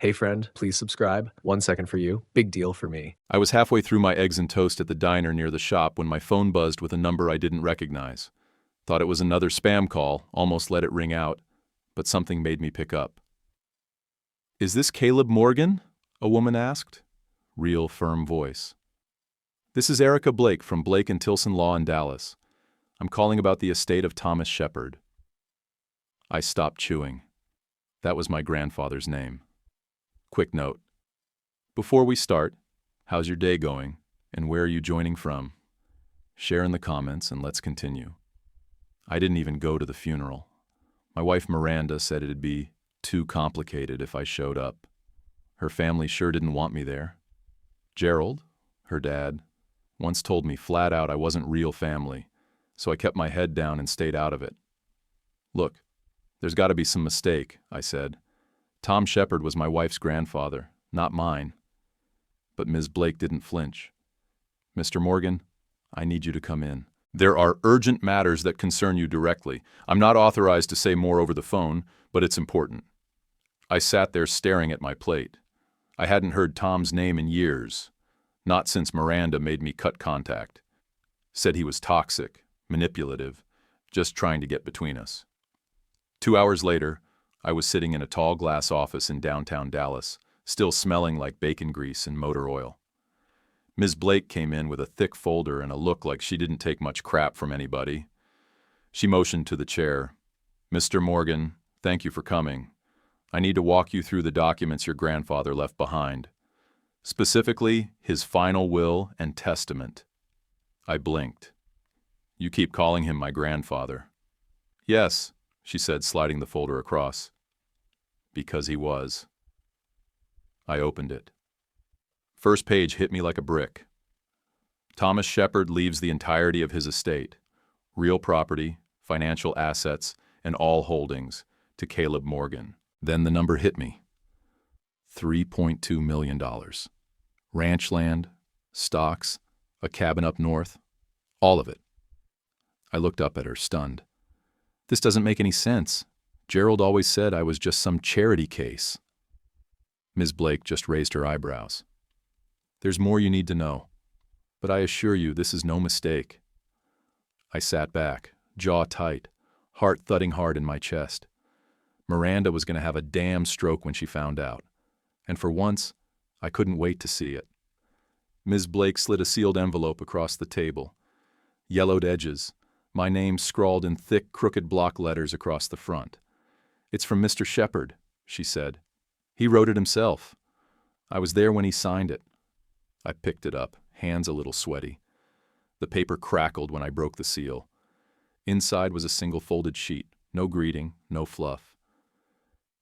Hey friend, please subscribe. 1 second for you. Big deal for me. I was halfway through my eggs and toast at the diner near the shop when my phone buzzed with a number I didn't recognize. Thought it was another spam call, almost let it ring out, but something made me pick up. "Is this Caleb Morgan?" a woman asked. Real, firm voice. "This is Erica Blake from Blake and Tilson Law in Dallas. I'm calling about the estate of Thomas Shepard." I stopped chewing. That was my grandfather's name. Quick note. Before we start, how's your day going, and where are you joining from? Share in the comments and let's continue. I didn't even go to the funeral. My wife Miranda said it'd be too complicated if I showed up. Her family sure didn't want me there. Gerald, her dad, once told me flat out I wasn't real family, so I kept my head down and stayed out of it. "Look, there's got to be some mistake," I said. "Tom Shepard was my wife's grandfather, not mine." But Ms. Blake didn't flinch. "Mr. Morgan, I need you to come in. There are urgent matters that concern you directly. I'm not authorized to say more over the phone, but it's important." I sat there staring at my plate. I hadn't heard Tom's name in years, not since Miranda made me cut contact. Said he was toxic, manipulative, just trying to get between us. 2 hours later, I was sitting in a tall glass office in downtown Dallas, still smelling like bacon grease and motor oil. Ms. Blake came in with a thick folder and a look like she didn't take much crap from anybody. She motioned to the chair. "Mr. Morgan, thank you for coming. I need to walk you through the documents your grandfather left behind. Specifically, his final will and testament." I blinked. "You keep calling him my grandfather." "Yes," she said, sliding the folder across. "Because he was." I opened it. First page hit me like a brick. Thomas Shepard leaves the entirety of his estate, real property, financial assets, and all holdings, to Caleb Morgan. Then the number hit me. $3.2 million. Ranch land, stocks, a cabin up north, all of it. I looked up at her, stunned. "This doesn't make any sense. Gerald always said I was just some charity case." Ms. Blake just raised her eyebrows. "There's more you need to know, but I assure you this is no mistake." I sat back, jaw tight, heart thudding hard in my chest. Miranda was going to have a damn stroke when she found out, and for once, I couldn't wait to see it. Ms. Blake slid a sealed envelope across the table. Yellowed edges, my name scrawled in thick, crooked block letters across the front. "It's from Mr. Shepard," she said. "He wrote it himself. I was there when he signed it." I picked it up, hands a little sweaty. The paper crackled when I broke the seal. Inside was a single folded sheet, no greeting, no fluff.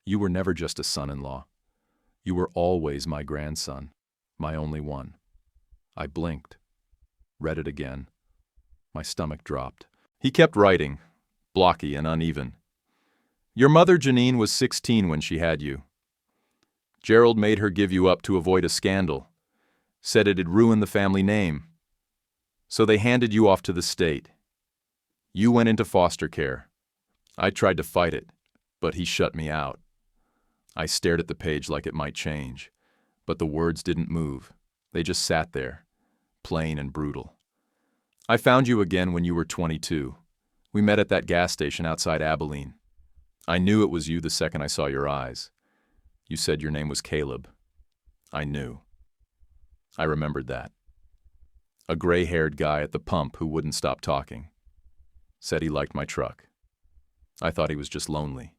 "You were never just a son-in-law. You were always my grandson, my only one." I blinked, read it again. My stomach dropped. He kept writing, blocky and uneven. "Your mother, Janine, was 16 when she had you. Gerald made her give you up to avoid a scandal. Said it'd ruin the family name. So they handed you off to the state. You went into foster care. I tried to fight it, but he shut me out." I stared at the page like it might change, but the words didn't move. They just sat there, plain and brutal. "I found you again when you were 22. We met at that gas station outside Abilene. I knew it was you the second I saw your eyes. You said your name was Caleb. I knew." I remembered that. A gray-haired guy at the pump who wouldn't stop talking. Said he liked my truck. I thought he was just lonely.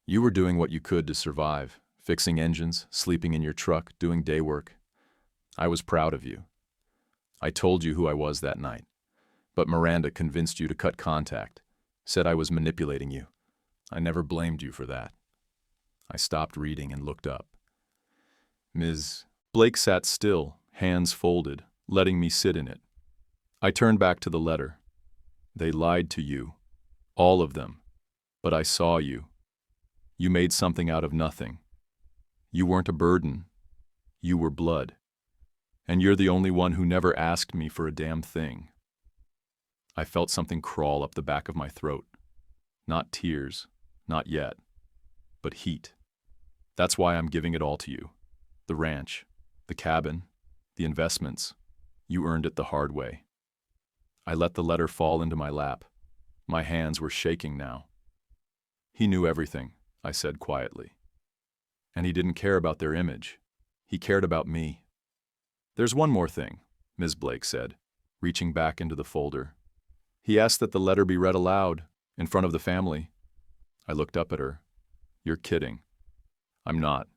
"You were doing what you could to survive, fixing engines, sleeping in your truck, doing day work. I was proud of you. I told you who I was that night, but Miranda convinced you to cut contact, said I was manipulating you. I never blamed you for that." I stopped reading and looked up. Ms. Blake sat still, hands folded, letting me sit in it. I turned back to the letter. "They lied to you, all of them, but I saw you. You made something out of nothing. You weren't a burden. You were blood. And you're the only one who never asked me for a damn thing." I felt something crawl up the back of my throat. Not tears, not yet, but heat. That's why I'm giving it all to you. The ranch, the cabin, the investments. You earned it the hard way. I let the letter fall into my lap. My hands were shaking now. He knew everything, I said quietly. And he didn't care about their image. He cared about me. There's one more thing, Ms. Blake said, reaching back into the folder. He asked that the letter be read aloud, in front of the family. I looked up at her. You're kidding. I'm not.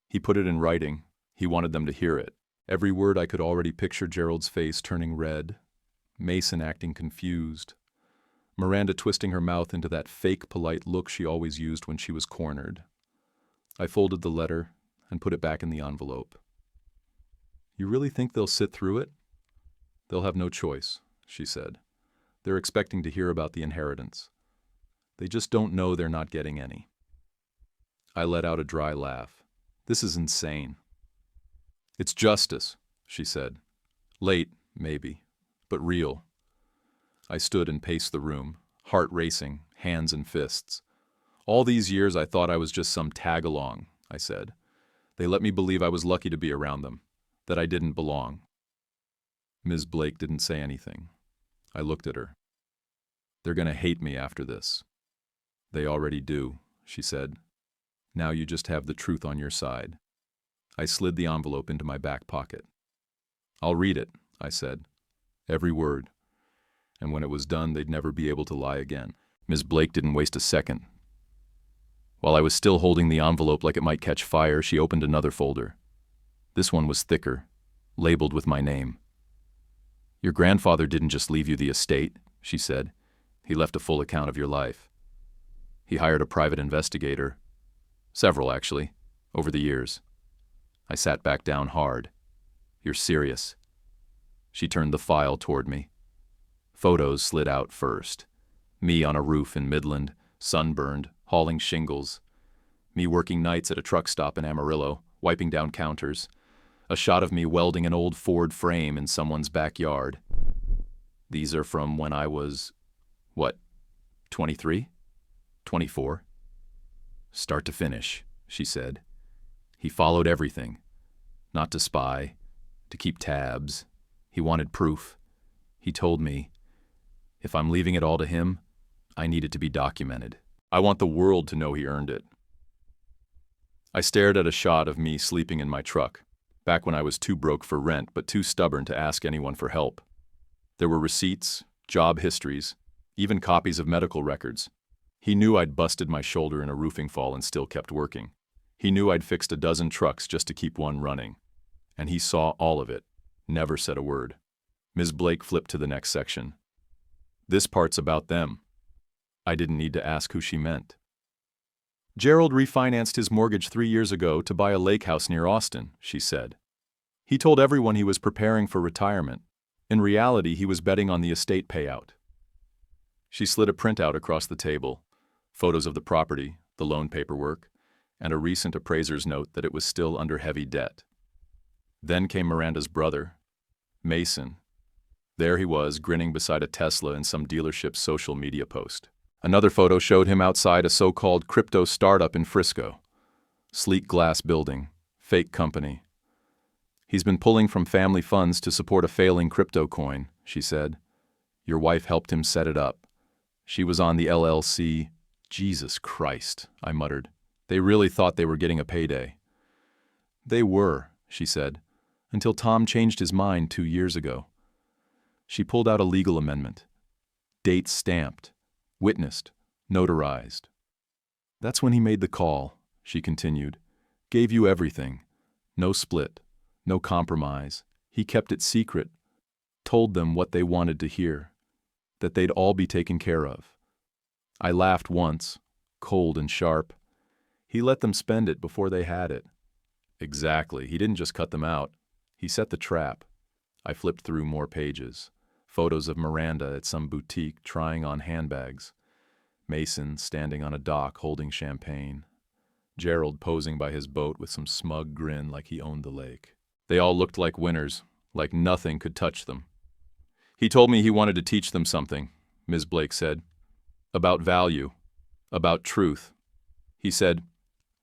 He put it in writing. He wanted them to hear it. Every word I could already picture Gerald's face turning red, Mason acting confused, Miranda twisting her mouth into that fake polite look she always used when she was cornered. I folded the letter and put it back in the envelope. You really think they'll sit through it? They'll have no choice, she said. They're expecting to hear about the inheritance. They just don't know they're not getting any. I let out a dry laugh. This is insane. It's justice, she said. Late, maybe, but real. I stood and paced the room, heart racing, hands and fists. All these years I thought I was just some tag-along, I said. They let me believe I was lucky to be around them, that I didn't belong. Ms. Blake didn't say anything. I looked at her. They're going to hate me after this. They already do, she said. Now you just have the truth on your side. I slid the envelope into my back pocket. I'll read it, I said. Every word. And when it was done, they'd never be able to lie again. Ms. Blake didn't waste a second. While I was still holding the envelope like it might catch fire, she opened another folder. This one was thicker, labeled with my name. Your grandfather didn't just leave you the estate, she said. He left a full account of your life. He hired a private investigator. Several, actually, over the years. I sat back down hard. You're serious. She turned the file toward me. Photos slid out first. Me on a roof in Midland, sunburned, hauling shingles. Me working nights at a truck stop in Amarillo, wiping down counters. A shot of me welding an old Ford frame in someone's backyard. These are from when I was, 23? 24? Start to finish, she said. He followed everything. Not to spy, to keep tabs. He wanted proof. He told me, if I'm leaving it all to him, I need it to be documented. I want the world to know he earned it. I stared at a shot of me sleeping in my truck, back when I was too broke for rent but too stubborn to ask anyone for help. There were receipts, job histories, even copies of medical records. He knew I'd busted my shoulder in a roofing fall and still kept working. He knew I'd fixed a dozen trucks just to keep one running. And he saw all of it, never said a word. Ms. Blake flipped to the next section. This part's about them. I didn't need to ask who she meant. Gerald refinanced his mortgage 3 years ago to buy a lake house near Austin, she said. He told everyone he was preparing for retirement. In reality, he was betting on the estate payout. She slid a printout across the table, photos of the property, the loan paperwork, and a recent appraiser's note that it was still under heavy debt. Then came Miranda's brother, Mason. There he was, grinning beside a Tesla in some dealership's social media post. Another photo showed him outside a so-called crypto startup in Frisco. Sleek glass building, fake company. He's been pulling from family funds to support a failing crypto coin, she said. Your wife helped him set it up. She was on the LLC. Jesus Christ, I muttered. They really thought they were getting a payday. They were, she said, until Tom changed his mind 2 years ago. She pulled out a legal amendment. Date stamped, witnessed, notarized. That's when he made the call, she continued. Gave you everything. No split, no compromise. He kept it secret. Told them what they wanted to hear. That they'd all be taken care of. I laughed once, cold and sharp. He let them spend it before they had it. Exactly, he didn't just cut them out. He set the trap. I flipped through more pages. Photos of Miranda at some boutique trying on handbags. Mason standing on a dock holding champagne. Gerald posing by his boat with some smug grin like he owned the lake. They all looked like winners, like nothing could touch them. He told me he wanted to teach them something, Ms. Blake said. About value. About truth. He said,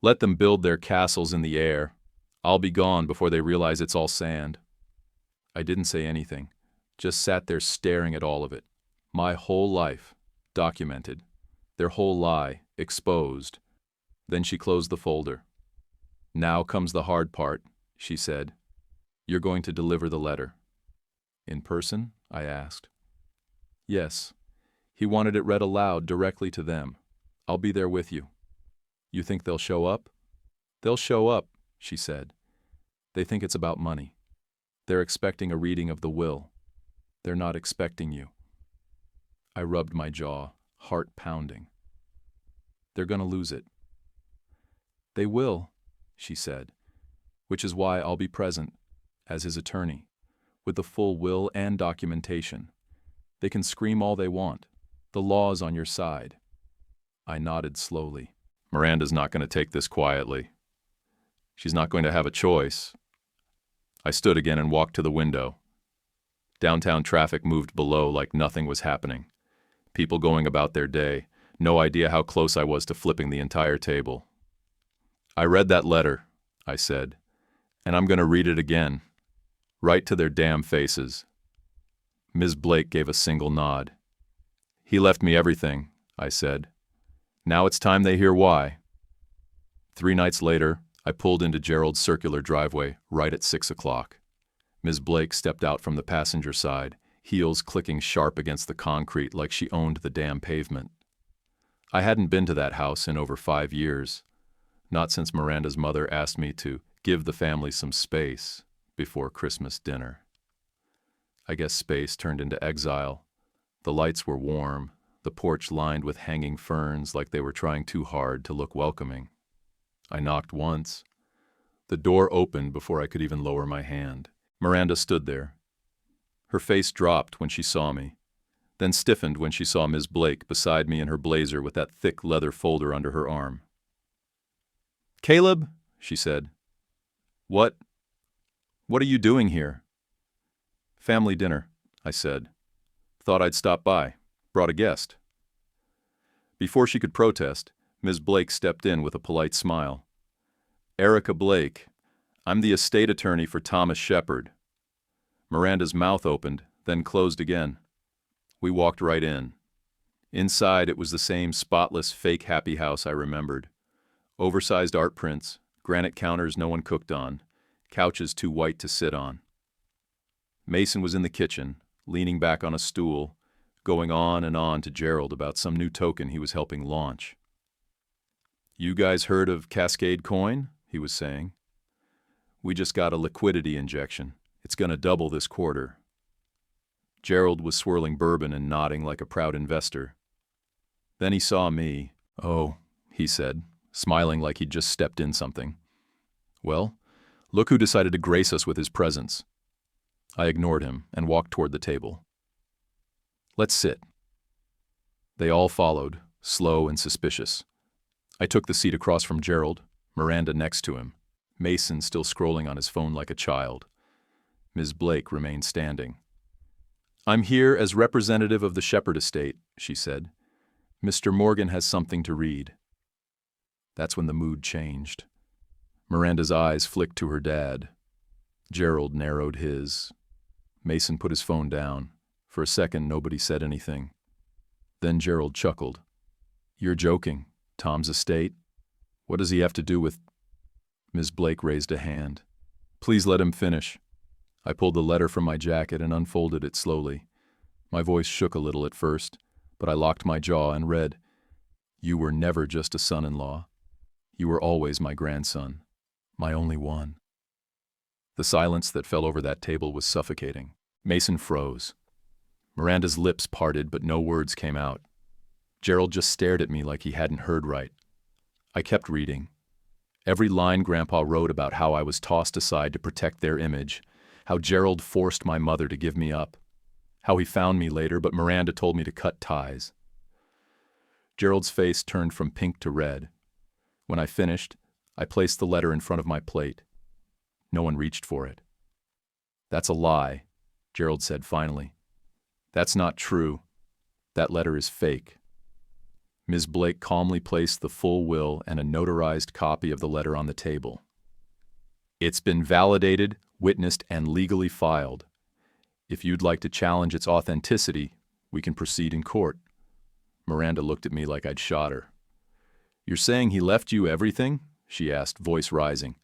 Let them build their castles in the air. I'll be gone before they realize it's all sand. I didn't say anything, just sat there staring at all of it. My whole life, documented. Their whole lie, exposed. Then she closed the folder. Now comes the hard part, she said. You're going to deliver the letter. In person? I asked. Yes. He wanted it read aloud directly to them. I'll be there with you. You think they'll show up? They'll show up, she said. They think it's about money. They're expecting a reading of the will. They're not expecting you. I rubbed my jaw, heart pounding. They're going to lose it. They will, she said, which is why I'll be present, as his attorney, with the full will and documentation. They can scream all they want. The law's on your side. I nodded slowly. Miranda's not going to take this quietly. She's not going to have a choice. I stood again and walked to the window. Downtown traffic moved below like nothing was happening. People going about their day, no idea how close I was to flipping the entire table. I read that letter, I said, and I'm going to read it again, right to their damn faces. Ms. Blake gave a single nod. He left me everything, I said. Now it's time they hear why. 3 nights later, I pulled into Gerald's circular driveway right at 6 o'clock. Ms. Blake stepped out from the passenger side, heels clicking sharp against the concrete like she owned the damn pavement. I hadn't been to that house in over 5 years, not since Miranda's mother asked me to give the family some space before Christmas dinner. I guess space turned into exile. The lights were warm, the porch lined with hanging ferns like they were trying too hard to look welcoming. I knocked once. The door opened before I could even lower my hand. Miranda stood there. Her face dropped when she saw me, then stiffened when she saw Ms. Blake beside me in her blazer with that thick leather folder under her arm. "Caleb," she said. What are you doing here?" "Family dinner," I said. "Thought I'd stop by. Brought a guest." Before she could protest, Ms. Blake stepped in with a polite smile. "Erica Blake. I'm the estate attorney for Thomas Shepard." Miranda's mouth opened, then closed again. We walked right in. Inside, it was the same spotless, fake happy house I remembered. Oversized art prints, granite counters no one cooked on, couches too white to sit on. Mason was in the kitchen, leaning back on a stool, going on and on to Gerald about some new token he was helping launch. "You guys heard of Cascade Coin?" he was saying. "We just got a liquidity injection. It's going to double this quarter." Gerald was swirling bourbon and nodding like a proud investor. Then he saw me. "Oh," he said, smiling like he'd just stepped in something. "Well, look who decided to grace us with his presence." I ignored him and walked toward the table. "Let's sit." They all followed, slow and suspicious. I took the seat across from Gerald, Miranda next to him, Mason still scrolling on his phone like a child. Ms. Blake remained standing. "I'm here as representative of the Shepard estate," she said. "Mr. Morgan has something to read." That's when the mood changed. Miranda's eyes flicked to her dad. Gerald narrowed his. Mason put his phone down. For a second, nobody said anything. Then Gerald chuckled. "You're joking. Tom's estate? What does he have to do with—" Ms. Blake raised a hand. "Please let him finish." I pulled the letter from my jacket and unfolded it slowly. My voice shook a little at first, but I locked my jaw and read, "You were never just a son-in-law. You were always my grandson. My only one." The silence that fell over that table was suffocating. Mason froze. Miranda's lips parted, but no words came out. Gerald just stared at me like he hadn't heard right. I kept reading. Every line Grandpa wrote about how I was tossed aside to protect their image, how Gerald forced my mother to give me up, how he found me later, but Miranda told me to cut ties. Gerald's face turned from pink to red. When I finished, I placed the letter in front of my plate. No one reached for it. "That's a lie," Gerald said finally. "That's not true. That letter is fake." Ms. Blake calmly placed the full will and a notarized copy of the letter on the table. It's been validated, witnessed, and legally filed. If you'd like to challenge its authenticity, we can proceed in court. Miranda looked at me like I'd shot her. You're saying he left you everything? She asked, voice rising.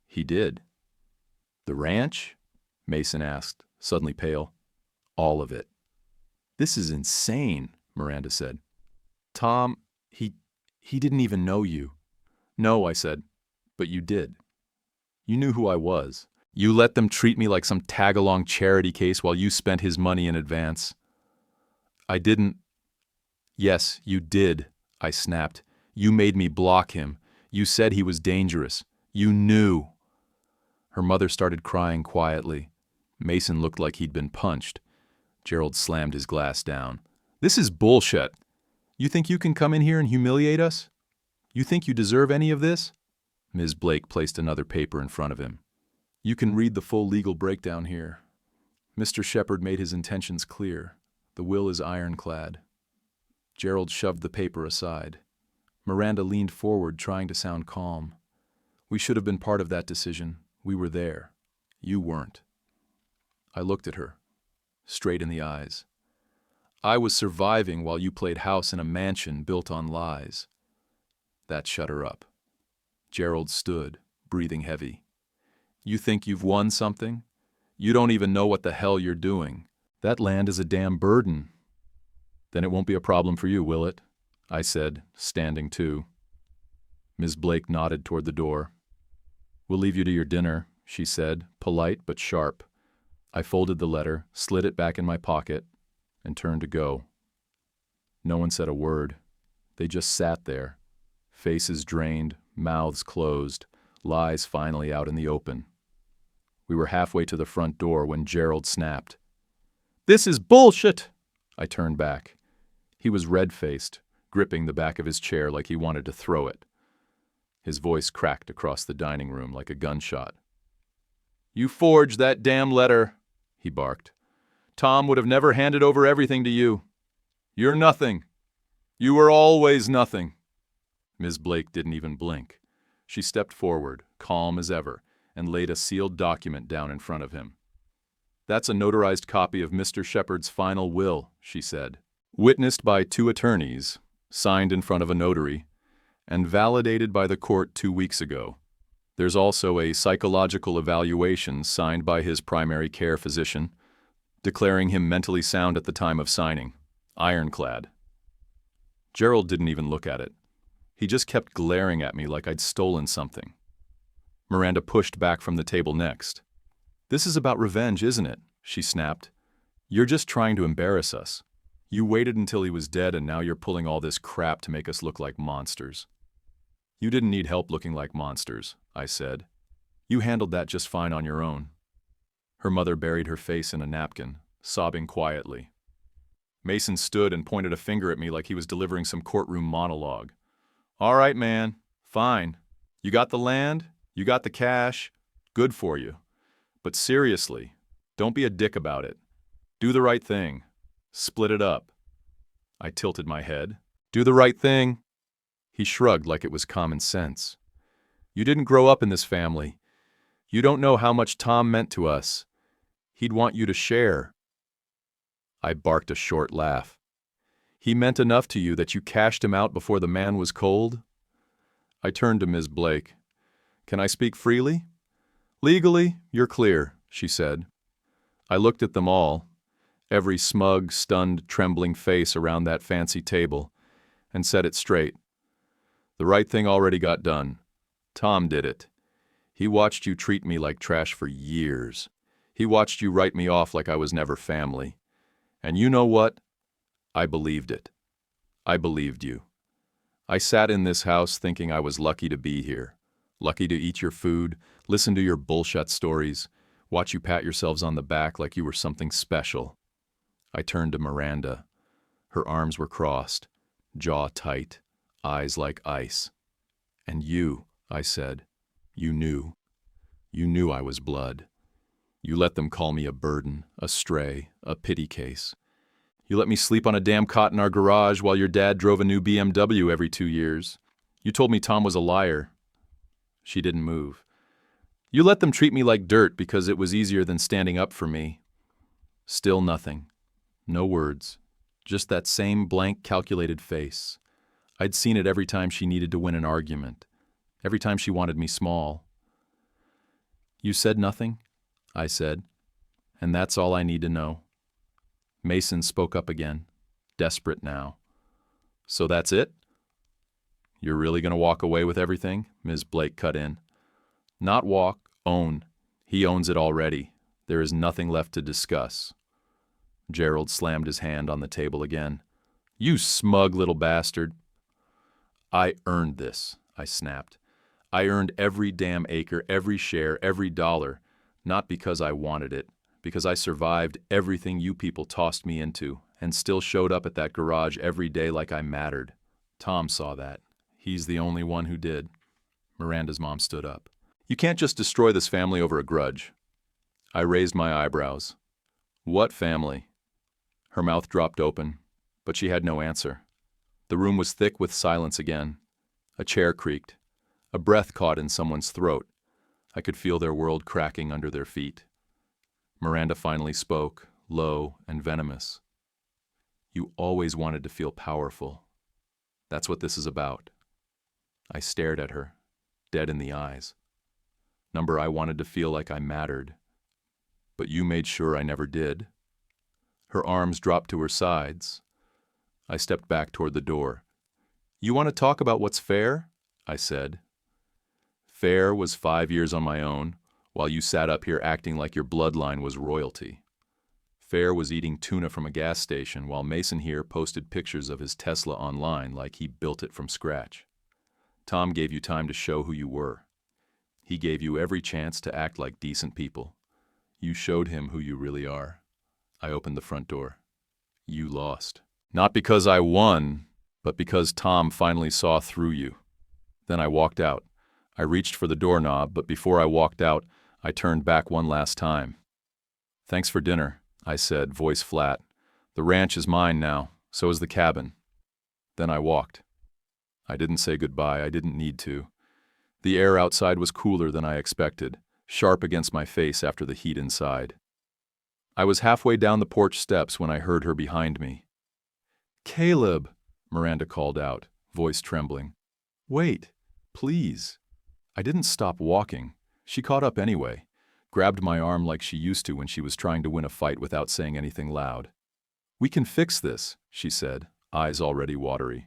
He did. The ranch? Mason asked, suddenly pale. All of it. This is insane, Miranda said. Tom, he didn't even know you. No, I said, but you did. You knew who I was. You let them treat me like some tag-along charity case while you spent his money in advance. I didn't. Yes, you did, I snapped. You made me block him. You said he was dangerous. You knew. Her mother started crying quietly. Mason looked like he'd been punched. Gerald slammed his glass down. This is bullshit. You think you can come in here and humiliate us? You think you deserve any of this? Ms. Blake placed another paper in front of him. You can read the full legal breakdown here. Mr. Shepard made his intentions clear. The will is ironclad. Gerald shoved the paper aside. Miranda leaned forward, trying to sound calm. We should have been part of that decision. We were there. You weren't. I looked at her, straight in the eyes. I was surviving while you played house in a mansion built on lies. That shut her up. Gerald stood, breathing heavy. You think you've won something? You don't even know what the hell you're doing. That land is a damn burden. Then it won't be a problem for you, will it? I said, standing too. Ms. Blake nodded toward the door. We'll leave you to your dinner, she said, polite but sharp. I folded the letter, slid it back in my pocket, and turned to go. No one said a word. They just sat there, faces drained, mouths closed, lies finally out in the open. We were halfway to the front door when Gerald snapped. This is bullshit! I turned back. He was red-faced, gripping the back of his chair like he wanted to throw it. His voice cracked across the dining room like a gunshot. You forged that damn letter, he barked. Tom would have never handed over everything to you. You're nothing. You were always nothing. Ms. Blake didn't even blink. She stepped forward, calm as ever, and laid a sealed document down in front of him. That's a notarized copy of Mr. Shepard's final will, she said. Witnessed by 2 attorneys, signed in front of a notary, and validated by the court 2 weeks ago. There's also a psychological evaluation signed by his primary care physician, declaring him mentally sound at the time of signing. Ironclad. Gerald didn't even look at it. He just kept glaring at me like I'd stolen something. Miranda pushed back from the table next. This is about revenge, isn't it? She snapped. You're just trying to embarrass us. You waited until he was dead and now you're pulling all this crap to make us look like monsters. You didn't need help looking like monsters, I said. You handled that just fine on your own. Her mother buried her face in a napkin, sobbing quietly. Mason stood and pointed a finger at me like he was delivering some courtroom monologue. All right, man. Fine. You got the land, you got the cash. Good for you. But seriously, don't be a dick about it. Do the right thing. Split it up. I tilted my head. Do the right thing. He shrugged like it was common sense. You didn't grow up in this family. You don't know how much Tom meant to us. He'd want you to share. I barked a short laugh. He meant enough to you that you cashed him out before the man was cold? I turned to Ms. Blake. Can I speak freely? Legally, you're clear, she said. I looked at them all, every smug, stunned, trembling face around that fancy table, and set it straight. The right thing already got done. Tom did it. He watched you treat me like trash for years. He watched you write me off like I was never family. And you know what? I believed it. I believed you. I sat in this house thinking I was lucky to be here, lucky to eat your food, listen to your bullshit stories, watch you pat yourselves on the back like you were something special. I turned to Miranda. Her arms were crossed, jaw tight, eyes like ice. And you, I said, you knew. You knew I was blood. You let them call me a burden, a stray, a pity case. You let me sleep on a damn cot in our garage while your dad drove a new BMW every 2 years. You told me Tom was a liar. She didn't move. You let them treat me like dirt because it was easier than standing up for me. Still nothing. No words. Just that same blank, calculated face. I'd seen it every time she needed to win an argument. Every time she wanted me small. You said nothing? I said. And that's all I need to know. Mason spoke up again, desperate now. So that's it? You're really going to walk away with everything? Ms. Blake cut in. Not walk, own. He owns it already. There is nothing left to discuss. Gerald slammed his hand on the table again. You smug little bastard. I earned this, I snapped. I earned every damn acre, every share, every dollar, not because I wanted it, because I survived everything you people tossed me into and still showed up at that garage every day like I mattered. Tom saw that. He's the only one who did. Miranda's mom stood up. You can't just destroy this family over a grudge. I raised my eyebrows. What family? Her mouth dropped open, but she had no answer. The room was thick with silence again. A chair creaked. A breath caught in someone's throat. I could feel their world cracking under their feet. Miranda finally spoke, low and venomous. You always wanted to feel powerful. That's what this is about. I stared at her, dead in the eyes. Number, I wanted to feel like I mattered. But you made sure I never did. Her arms dropped to her sides. I stepped back toward the door. You want to talk about what's fair? I said. Fair was 5 years on my own, while you sat up here acting like your bloodline was royalty. Fair was eating tuna from a gas station while Mason here posted pictures of his Tesla online like he built it from scratch. Tom gave you time to show who you were. He gave you every chance to act like decent people. You showed him who you really are. I opened the front door. You lost. Not because I won, but because Tom finally saw through you. Then I walked out. I reached for the doorknob, but before I walked out, I turned back one last time. Thanks for dinner, I said, voice flat. The ranch is mine now, so is the cabin. Then I walked. I didn't say goodbye, I didn't need to. The air outside was cooler than I expected, sharp against my face after the heat inside. I was halfway down the porch steps when I heard her behind me. Caleb, Miranda called out, voice trembling. Wait, please. I didn't stop walking. She caught up anyway, grabbed my arm like she used to when she was trying to win a fight without saying anything loud. We can fix this, she said, eyes already watery.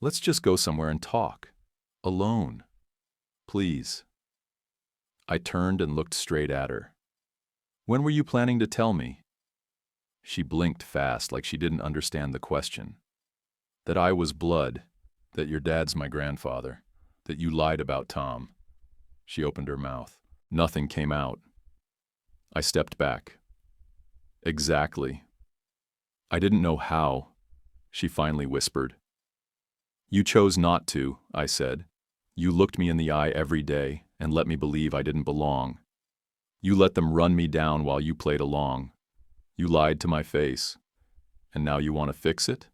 Let's just go somewhere and talk. Alone. Please. I turned and looked straight at her. When were you planning to tell me? She blinked fast like she didn't understand the question. That I was blood, that your dad's my grandfather, that you lied about Tom. She opened her mouth. Nothing came out. I stepped back. Exactly. I didn't know how, she finally whispered. You chose not to, I said. You looked me in the eye every day and let me believe I didn't belong. You let them run me down while you played along. You lied to my face. And now you want to fix it?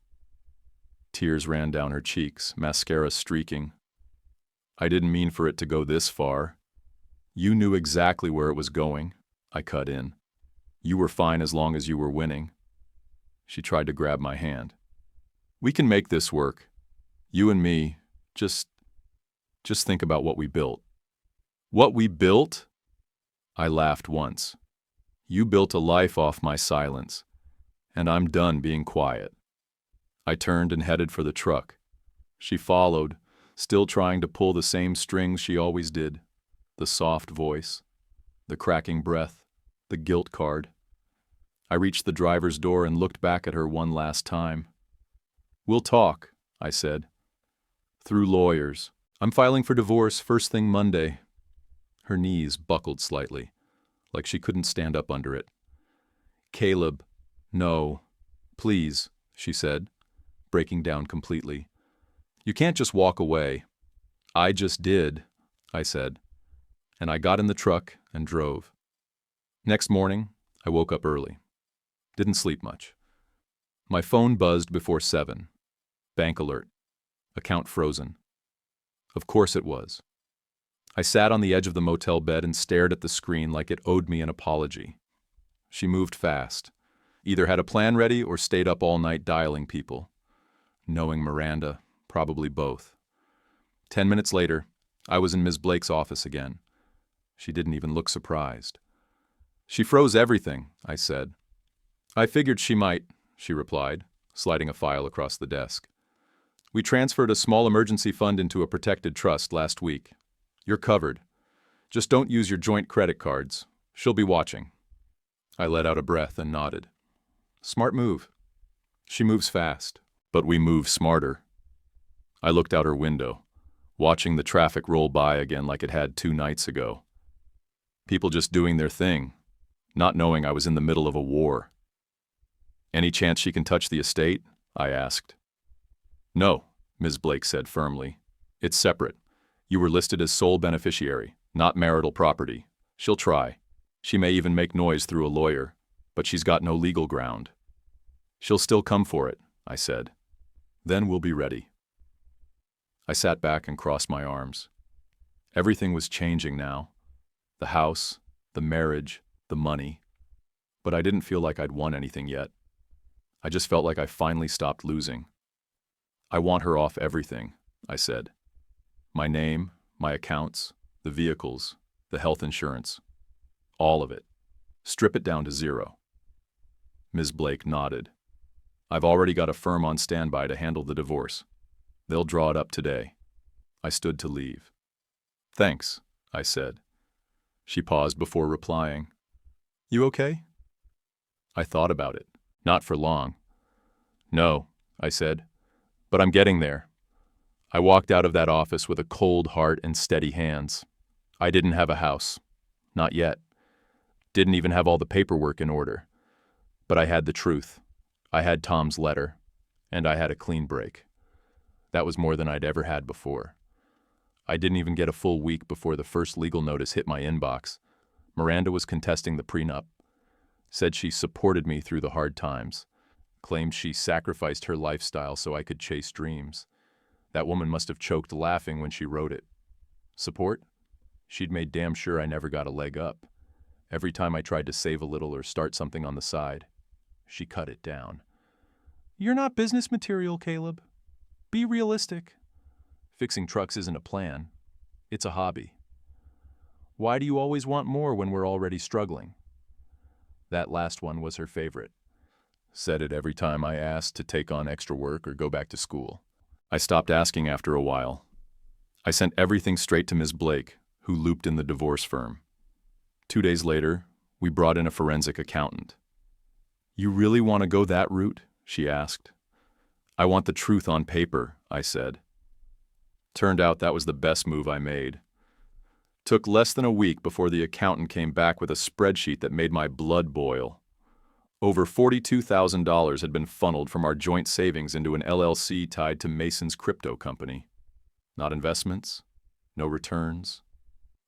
Tears ran down her cheeks, mascara streaking. I didn't mean for it to go this far. You knew exactly where it was going, I cut in. You were fine as long as you were winning. She tried to grab my hand. We can make this work. You and me, just think about what we built. What we built? I laughed once. You built a life off my silence, and I'm done being quiet. I turned and headed for the truck. She followed, still trying to pull the same strings she always did. The soft voice, the cracking breath, the guilt card. I reached the driver's door and looked back at her one last time. We'll talk, I said. Through lawyers. I'm filing for divorce first thing Monday. Her knees buckled slightly, like she couldn't stand up under it. Caleb, no, please, she said, breaking down completely. You can't just walk away. I just did, I said, and I got in the truck and drove. Next morning, I woke up early. Didn't sleep much. My phone buzzed before 7. Bank alert. Account frozen. Of course it was. I sat on the edge of the motel bed and stared at the screen like it owed me an apology. She moved fast. Either had a plan ready or stayed up all night dialing people. Knowing Miranda, probably both. 10 minutes later, I was in Ms. Blake's office again. She didn't even look surprised. She froze everything, I said. I figured she might, she replied, sliding a file across the desk. We transferred a small emergency fund into a protected trust last week. You're covered. Just don't use your joint credit cards. She'll be watching. I let out a breath and nodded. Smart move. She moves fast, but we move smarter. I looked out her window, watching the traffic roll by again like it had 2 nights ago. People just doing their thing, not knowing I was in the middle of a war. Any chance she can touch the estate? I asked. No, Ms. Blake said firmly. It's separate. You were listed as sole beneficiary, not marital property. She'll try. She may even make noise through a lawyer, but she's got no legal ground. She'll still come for it, I said. Then we'll be ready. I sat back and crossed my arms. Everything was changing now. The house, the marriage, the money. But I didn't feel like I'd won anything yet. I just felt like I finally stopped losing. I want her off everything, I said. My name, my accounts, the vehicles, the health insurance. All of it. Strip it down to 0. Ms. Blake nodded. I've already got a firm on standby to handle the divorce. They'll draw it up today. I stood to leave. Thanks, I said. She paused before replying. You okay? I thought about it. Not for long. No, I said, but I'm getting there. I walked out of that office with a cold heart and steady hands. I didn't have a house. Not yet. Didn't even have all the paperwork in order. But I had the truth. I had Tom's letter. And I had a clean break. That was more than I'd ever had before. I didn't even get a full week before the first legal notice hit my inbox. Miranda was contesting the prenup. Said she supported me through the hard times. Claimed she sacrificed her lifestyle so I could chase dreams. That woman must have choked laughing when she wrote it. Support? She'd made damn sure I never got a leg up. Every time I tried to save a little or start something on the side, she cut it down. You're not business material, Caleb. Be realistic. Fixing trucks isn't a plan. It's a hobby. Why do you always want more when we're already struggling? That last one was her favorite. Said it every time I asked to take on extra work or go back to school. I stopped asking after a while. I sent everything straight to Ms. Blake, who looped in the divorce firm. 2 days later, we brought in a forensic accountant. You really want to go that route? She asked. I want the truth on paper, I said. Turned out that was the best move I made. Took less than a week before the accountant came back with a spreadsheet that made my blood boil. Over $42,000 had been funneled from our joint savings into an LLC tied to Mason's crypto company. Not investments, no returns.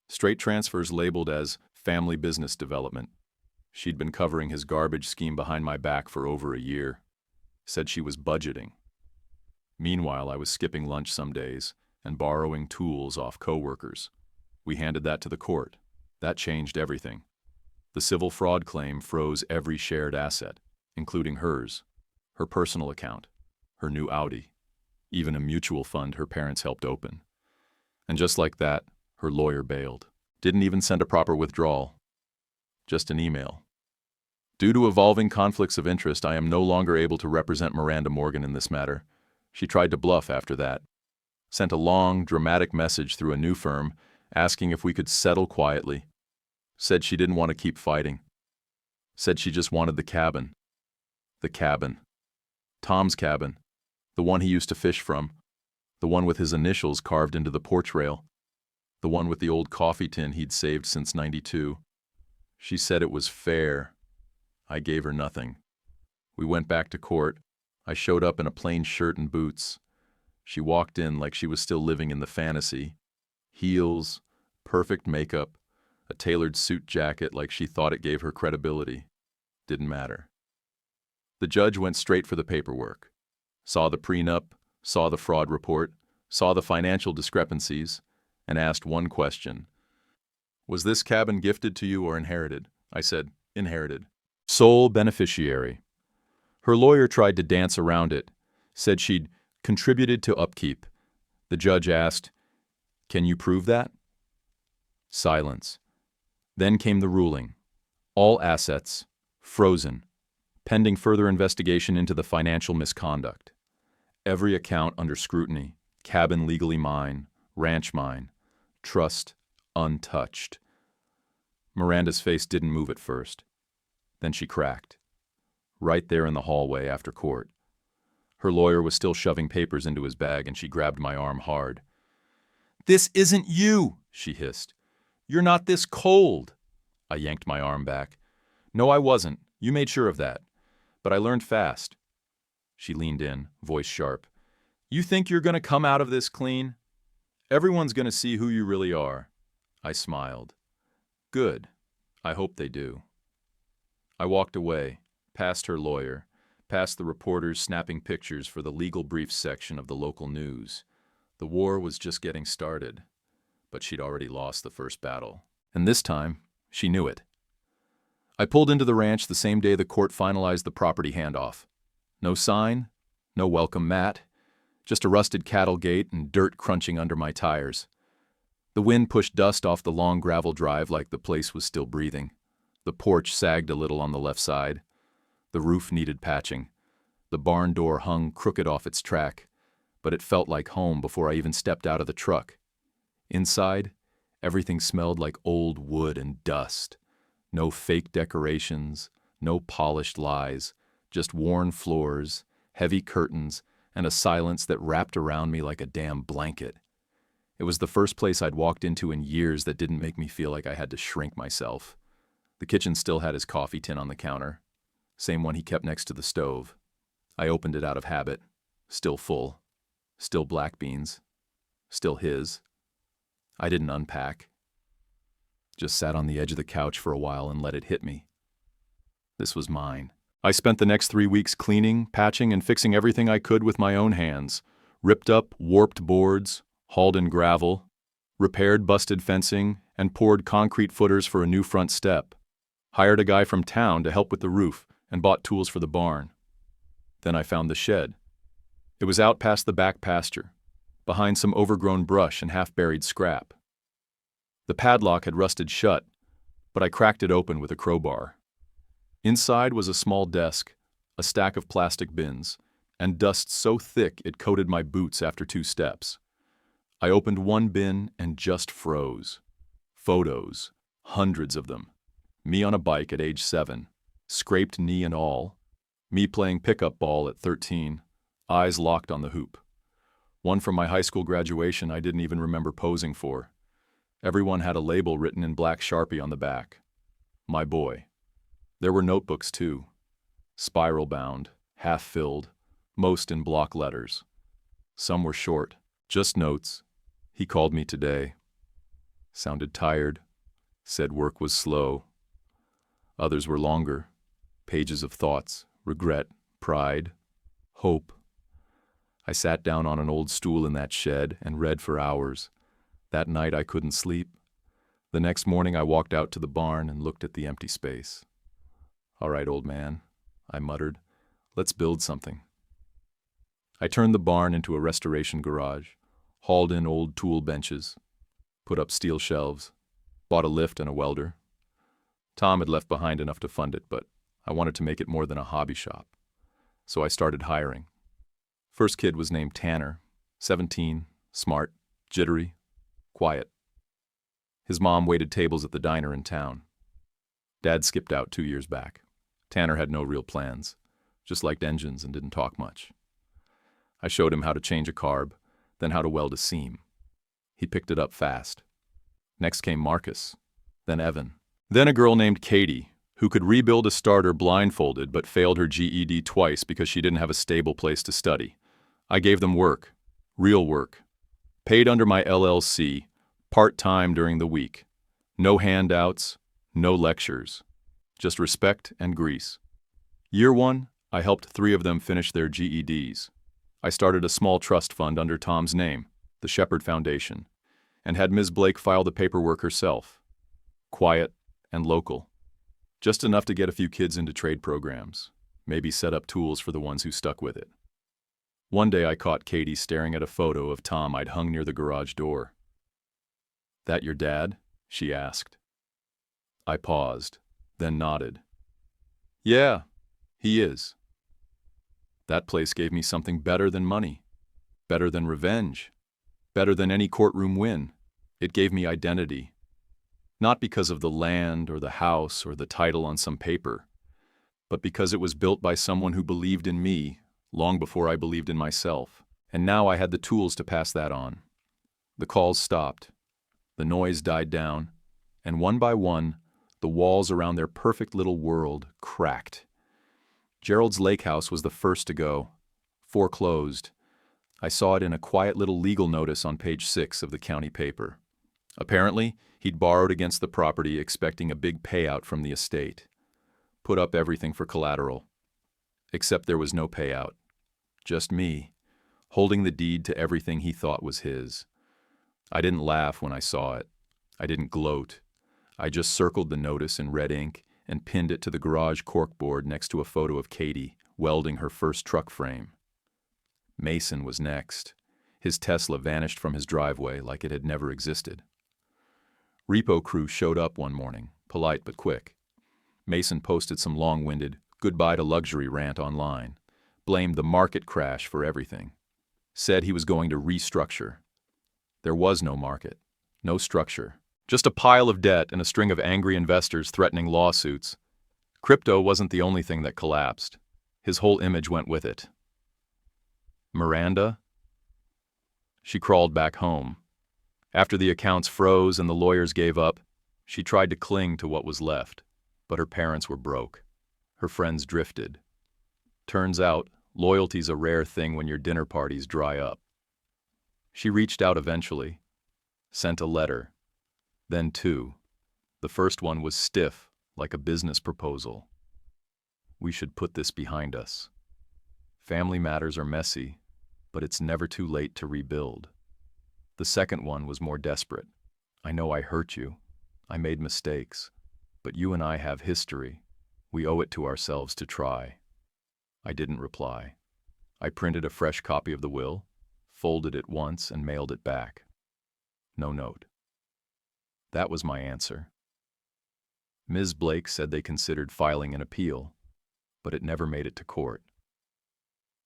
Straight transfers labeled as family business development. She'd been covering his garbage scheme behind my back for over a year. Said she was budgeting. Meanwhile, I was skipping lunch some days and borrowing tools off coworkers. We handed that to the court. That changed everything. The civil fraud claim froze every shared asset, including hers, her personal account, her new Audi, even a mutual fund her parents helped open. And just like that, her lawyer bailed. Didn't even send a proper withdrawal. Just an email. Due to evolving conflicts of interest, I am no longer able to represent Miranda Morgan in this matter. She tried to bluff after that. Sent a long, dramatic message through a new firm, asking if we could settle quietly. Said she didn't want to keep fighting. Said she just wanted the cabin. The cabin. Tom's cabin. The one he used to fish from. The one with his initials carved into the porch rail. The one with the old coffee tin he'd saved since '92. She said it was fair. I gave her nothing. We went back to court. I showed up in a plain shirt and boots. She walked in like she was still living in the fantasy. Heels, perfect makeup, a tailored suit jacket like she thought it gave her credibility. Didn't matter. The judge went straight for the paperwork. Saw the prenup, saw the fraud report, saw the financial discrepancies, and asked one question. Was this cabin gifted to you or inherited? I said, inherited. Sole beneficiary. Her lawyer tried to dance around it, said she'd contributed to upkeep. The judge asked, "Can you prove that?" Silence. Then came the ruling. All assets, frozen, pending further investigation into the financial misconduct. Every account under scrutiny, cabin legally mine, ranch mine, trust untouched. Miranda's face didn't move at first. Then she cracked. Right there in the hallway after court. Her lawyer was still shoving papers into his bag, and she grabbed my arm hard. "This isn't you," she hissed. "You're not this cold." I yanked my arm back. "No, I wasn't. You made sure of that. But I learned fast." She leaned in, voice sharp. "You think you're going to come out of this clean? Everyone's going to see who you really are." I smiled. "Good. I hope they do." I walked away, past her lawyer, past the reporters snapping pictures for the legal briefs section of the local news. The war was just getting started, but she'd already lost the first battle. And this time, she knew it. I pulled into the ranch the same day the court finalized the property handoff. No sign, no welcome mat, just a rusted cattle gate and dirt crunching under my tires. The wind pushed dust off the long gravel drive like the place was still breathing. The porch sagged a little on the left side. The roof needed patching. The barn door hung crooked off its track, but it felt like home before I even stepped out of the truck. Inside, everything smelled like old wood and dust. No fake decorations, no polished lies, just worn floors, heavy curtains, and a silence that wrapped around me like a damn blanket. It was the first place I'd walked into in years that didn't make me feel like I had to shrink myself. The kitchen still had his coffee tin on the counter, same one he kept next to the stove. I opened it out of habit, still full, still black beans, still his. I didn't unpack. Just sat on the edge of the couch for a while and let it hit me. This was mine. I spent the next 3 weeks cleaning, patching, and fixing everything I could with my own hands. Ripped up, warped boards, hauled in gravel, repaired busted fencing, and poured concrete footers for a new front step. Hired a guy from town to help with the roof and bought tools for the barn. Then I found the shed. It was out past the back pasture, behind some overgrown brush and half-buried scrap. The padlock had rusted shut, but I cracked it open with a crowbar. Inside was a small desk, a stack of plastic bins, and dust so thick it coated my boots after 2 steps. I opened one bin and just froze. Photos, hundreds of them. Me on a bike at age 7, scraped knee and all. Me playing pickup ball at 13, eyes locked on the hoop. One from my high school graduation I didn't even remember posing for. Everyone had a label written in black Sharpie on the back. My boy. There were notebooks too. Spiral bound, half filled, most in block letters. Some were short, just notes. He called me today. Sounded tired. Said work was slow. Others were longer. Pages of thoughts, regret, pride, hope. I sat down on an old stool in that shed and read for hours. That night I couldn't sleep. The next morning I walked out to the barn and looked at the empty space. "All right, old man," I muttered. "Let's build something." I turned the barn into a restoration garage, hauled in old tool benches, put up steel shelves, bought a lift and a welder. Tom had left behind enough to fund it, but I wanted to make it more than a hobby shop. So I started hiring. First kid was named Tanner, 17, smart, jittery, quiet. His mom waited tables at the diner in town. Dad skipped out 2 years back. Tanner had no real plans, just liked engines and didn't talk much. I showed him how to change a carb, then how to weld a seam. He picked it up fast. Next came Marcus, then Evan. Then a girl named Katie, who could rebuild a starter blindfolded but failed her GED twice because she didn't have a stable place to study. I gave them work, real work, paid under my LLC, part-time during the week. No handouts, no lectures, just respect and grease. Year 1, I helped 3 of them finish their GEDs. I started a small trust fund under Tom's name, the Shepherd Foundation, and had Ms. Blake file the paperwork herself. Quiet and local. Just enough to get a few kids into trade programs, maybe set up tools for the ones who stuck with it. One day I caught Katie staring at a photo of Tom I'd hung near the garage door. "That your dad?" she asked. I paused, then nodded. "Yeah, he is." That place gave me something better than money, better than revenge, better than any courtroom win. It gave me identity. Not because of the land or the house or the title on some paper, but because it was built by someone who believed in me long before I believed in myself. And now I had the tools to pass that on. The calls stopped. The noise died down. And one by one, the walls around their perfect little world cracked. Gerald's lake house was the first to go. Foreclosed. I saw it in a quiet little legal notice on page 6 of the county paper. Apparently, he'd borrowed against the property expecting a big payout from the estate. Put up everything for collateral. Except there was no payout. Just me, holding the deed to everything he thought was his. I didn't laugh when I saw it. I didn't gloat. I just circled the notice in red ink and pinned it to the garage corkboard next to a photo of Katie welding her first truck frame. Mason was next. His Tesla vanished from his driveway like it had never existed. Repo crew showed up one morning, polite but quick. Mason posted some long-winded goodbye to luxury rant online, blamed the market crash for everything, said he was going to restructure. There was no market, no structure, just a pile of debt and a string of angry investors threatening lawsuits. Crypto wasn't the only thing that collapsed. His whole image went with it. Miranda? She crawled back home. After the accounts froze and the lawyers gave up, she tried to cling to what was left, but her parents were broke. Her friends drifted. Turns out, loyalty's a rare thing when your dinner parties dry up. She reached out eventually, sent a letter, then 2. The first one was stiff, like a business proposal. "We should put this behind us. Family matters are messy, but it's never too late to rebuild." The second one was more desperate. "I know I hurt you. I made mistakes. But you and I have history. We owe it to ourselves to try." I didn't reply. I printed a fresh copy of the will, folded it once, and mailed it back. No note. That was my answer. Ms. Blake said they considered filing an appeal, but it never made it to court.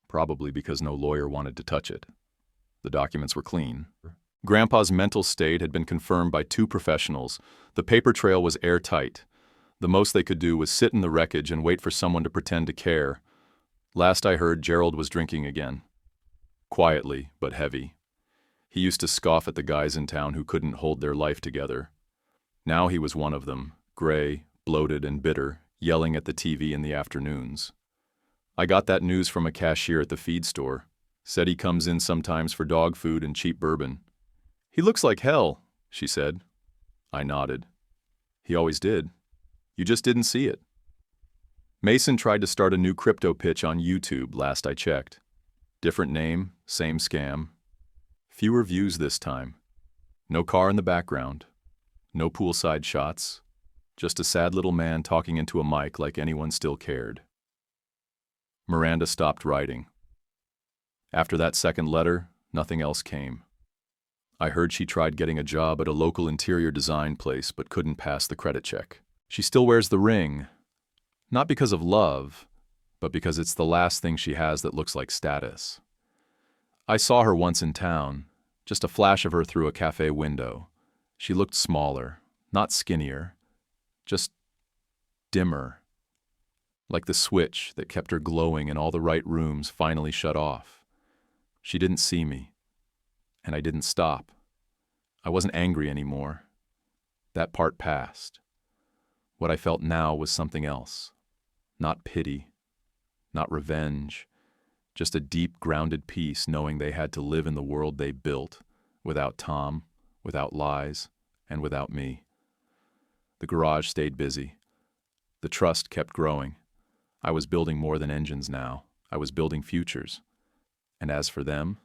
Probably because no lawyer wanted to touch it. The documents were clean. Grandpa's mental state had been confirmed by 2 professionals. The paper trail was airtight. The most they could do was sit in the wreckage and wait for someone to pretend to care. Last I heard, Gerald was drinking again. Quietly, but heavy. He used to scoff at the guys in town who couldn't hold their life together. Now he was one of them, gray, bloated, and bitter, yelling at the TV in the afternoons. I got that news from a cashier at the feed store. Said he comes in sometimes for dog food and cheap bourbon. "He looks like hell," she said. I nodded. "He always did. You just didn't see it." Mason tried to start a new crypto pitch on YouTube last I checked. Different name, same scam. Fewer views this time. No car in the background. No poolside shots. Just a sad little man talking into a mic like anyone still cared. Miranda stopped writing. After that second letter, nothing else came. I heard she tried getting a job at a local interior design place but couldn't pass the credit check. She still wears the ring, not because of love, but because it's the last thing she has that looks like status. I saw her once in town, just a flash of her through a cafe window. She looked smaller, not skinnier, just dimmer, like the switch that kept her glowing in all the right rooms finally shut off. She didn't see me, and I didn't stop. I wasn't angry anymore. That part passed. What I felt now was something else. Not pity, not revenge, just a deep, grounded peace knowing they had to live in the world they built, without Tom, without lies, and without me. The garage stayed busy. The trust kept growing. I was building more than engines now. I was building futures. And as for them,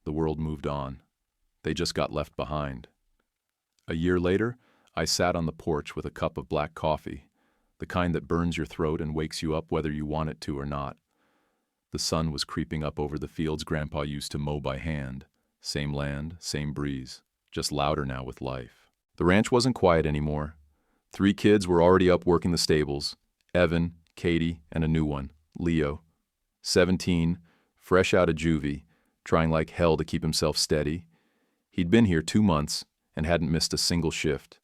the world moved on. They just got left behind. A year later, I sat on the porch with a cup of black coffee, the kind that burns your throat and wakes you up whether you want it to or not. The sun was creeping up over the fields Grandpa used to mow by hand. Same land, same breeze, just louder now with life. The ranch wasn't quiet anymore. 3 kids were already up working the stables: Evan, Katie, and a new one, Leo. 17, fresh out of juvie, trying like hell to keep himself steady. He'd been here 2 months and hadn't missed a single shift.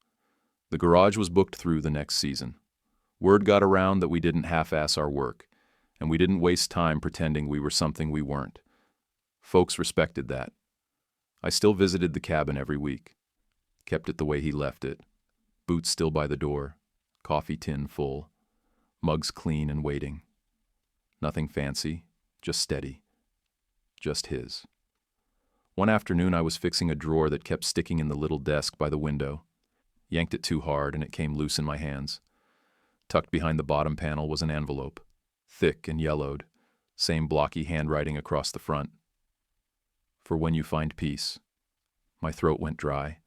The garage was booked through the next season. Word got around that we didn't half-ass our work, and we didn't waste time pretending we were something we weren't. Folks respected that. I still visited the cabin every week. Kept it the way he left it. Boots still by the door, coffee tin full, mugs clean and waiting. Nothing fancy, just steady. Just his. One afternoon I was fixing a drawer that kept sticking in the little desk by the window. Yanked it too hard and it came loose in my hands. Tucked behind the bottom panel was an envelope, thick and yellowed, same blocky handwriting across the front. For when you find peace. My throat went dry.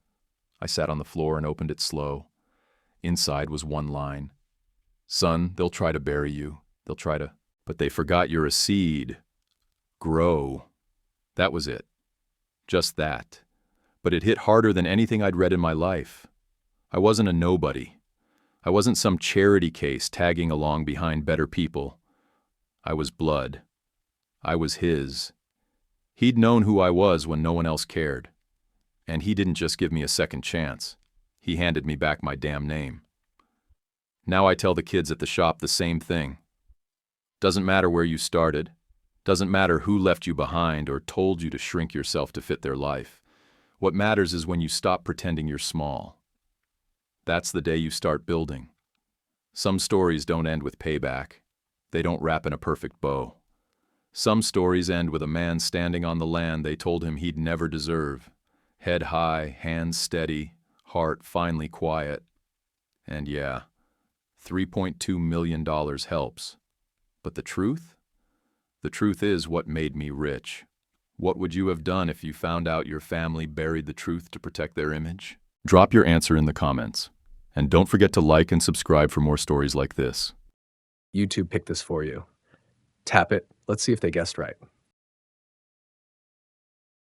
I sat on the floor and opened it slow. Inside was one line. Son, they'll try to bury you. But they forgot you're a seed. Grow. That was it. Just that. But it hit harder than anything I'd read in my life. I wasn't a nobody. I wasn't some charity case tagging along behind better people. I was blood. I was his. He'd known who I was when no one else cared. And he didn't just give me a second chance. He handed me back my damn name. Now I tell the kids at the shop the same thing. Doesn't matter where you started. Doesn't matter who left you behind or told you to shrink yourself to fit their life. What matters is when you stop pretending you're small. That's the day you start building. Some stories don't end with payback. They don't wrap in a perfect bow. Some stories end with a man standing on the land they told him he'd never deserve. Head high, hands steady, heart finally quiet. And yeah, $3.2 million helps. But the truth? The truth is what made me rich. What would you have done if you found out your family buried the truth to protect their image? Drop your answer in the comments. And don't forget to like and subscribe for more stories like this. YouTube picked this for you. Tap it. Let's see if they guessed right.